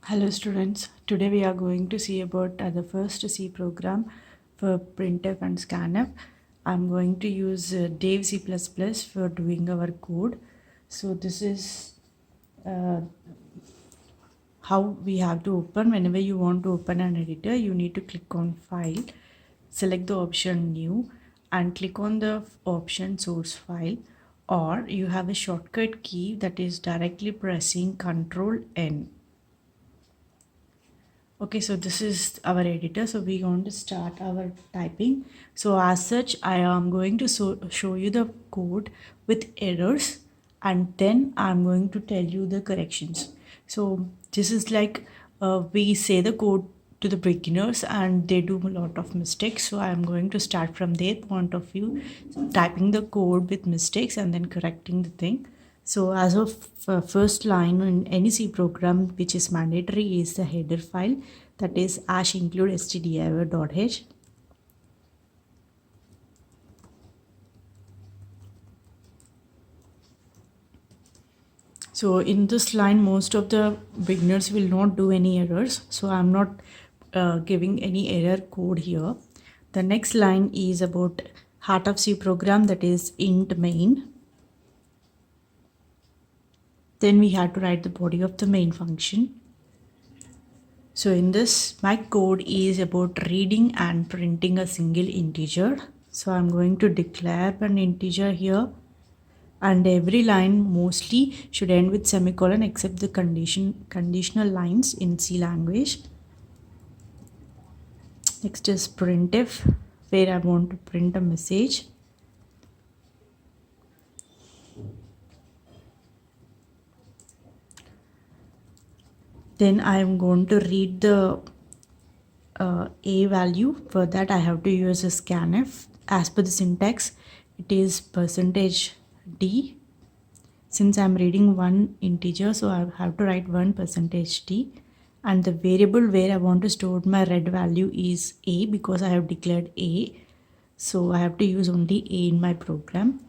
Hello students, today we are going to see about the first C program for printf and scanf. I'm going to use Dave C++ for doing our code. So this is uh, how we have to open. Whenever you want to open an editor, you need to click on file, select the option new and click on the option source file, or you have a shortcut key that is directly pressing Ctrl N. Okay, so this is our editor. So we're going to start our typing. So as such, I am going to show you the code with errors, and then I'm going to tell you the corrections. So this is like we say the code to the beginners and they do a lot of mistakes. So I'm going to start from their point of view, typing the code with mistakes and then correcting the thing. So as of first line in any C program, which is mandatory, is the header file, that is #include stdio.h. So in this line, most of the beginners will not do any errors. So I'm not giving any error code here. The next line is about heart of C program, that is int main. Then we have to write the body of the main function. So in this, my code is about reading and printing a single integer. So I'm going to declare an integer here, and every line mostly should end with semicolon except the conditional lines in C language. Next is printf, where I want to print a message. Then I am going to read the a value. For that I have to use a scanf. As per the syntax, it is %d. Since I'm reading one integer, so I have to write 1%d, and the variable where I want to store my red value is a, because I have declared a, so I have to use only a in my program.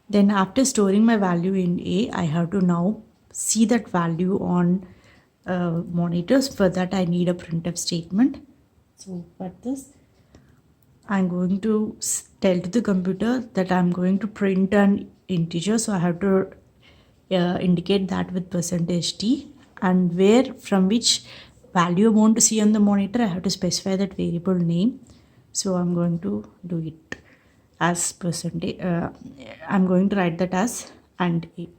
Then after storing my value in a, I have to now see that value on monitors. For that I need a printf statement. So for this, I'm going to tell to the computer that I'm going to print an integer, so I have to indicate that with %d, and where from which value I want to see on the monitor, I have to specify that variable name. So I'm going to do it as percentage. I'm going to write that as and a.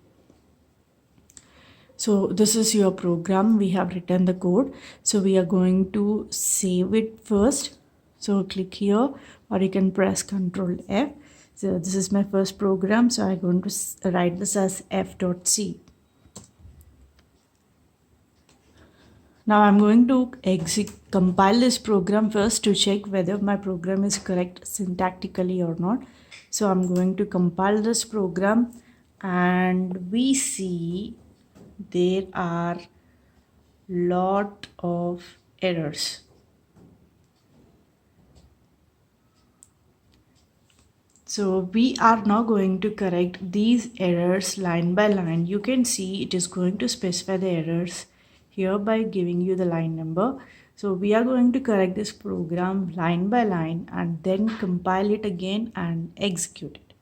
So this is your program. We have written the code. So we are going to save it first. So click here, or you can press Ctrl F. So this is my first program. So I'm going to write this as f.c. Now I'm going to compile this program first to check whether my program is correct syntactically or not. So I'm going to compile this program, and we see there are lot of errors. So we are now going to correct these errors line by line. You can see it is going to specify the errors here by giving you the line number. So we are going to correct this program line by line and then compile it again and execute it.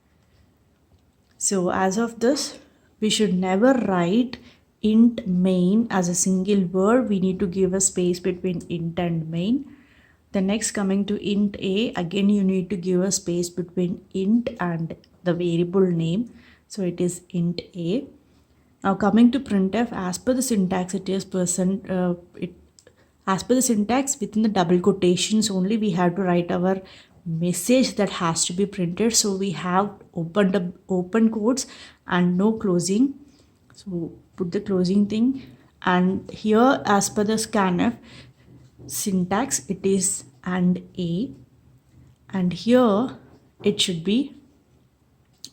So as of this, we should never write int main as a single word. We need to give a space between int and main. The next, coming to int a, again you need to give a space between int and the variable name. So it is int a. Now coming to printf, as per the syntax, it is as per the syntax, within the double quotations only we have to write our message that has to be printed. So we have open quotes and no closing. So put the closing thing, and here as per the scanf syntax, it is and a, and here it should be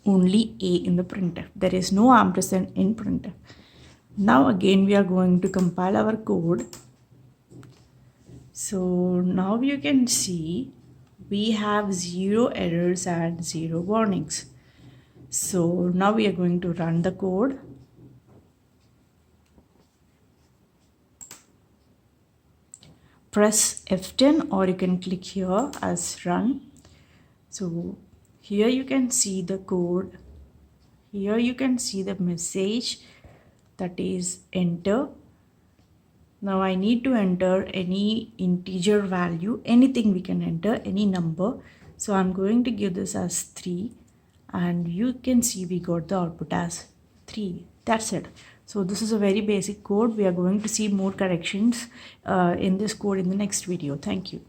only a in the printf. There is no ampersand in printf. Now again we are going to compile our code. So now you can see we have 0 errors and 0 warnings. So now we are going to run the code. press F10 or you can click here as run. So here you can see the code. Here you can see the message, that is enter. Now I need to enter any integer value, anything we can enter, any number. So I'm going to give this as 3 and you can see we got the output as 3. That's it. So this is a very basic code. We are going to see more corrections in this code in the next video. Thank you.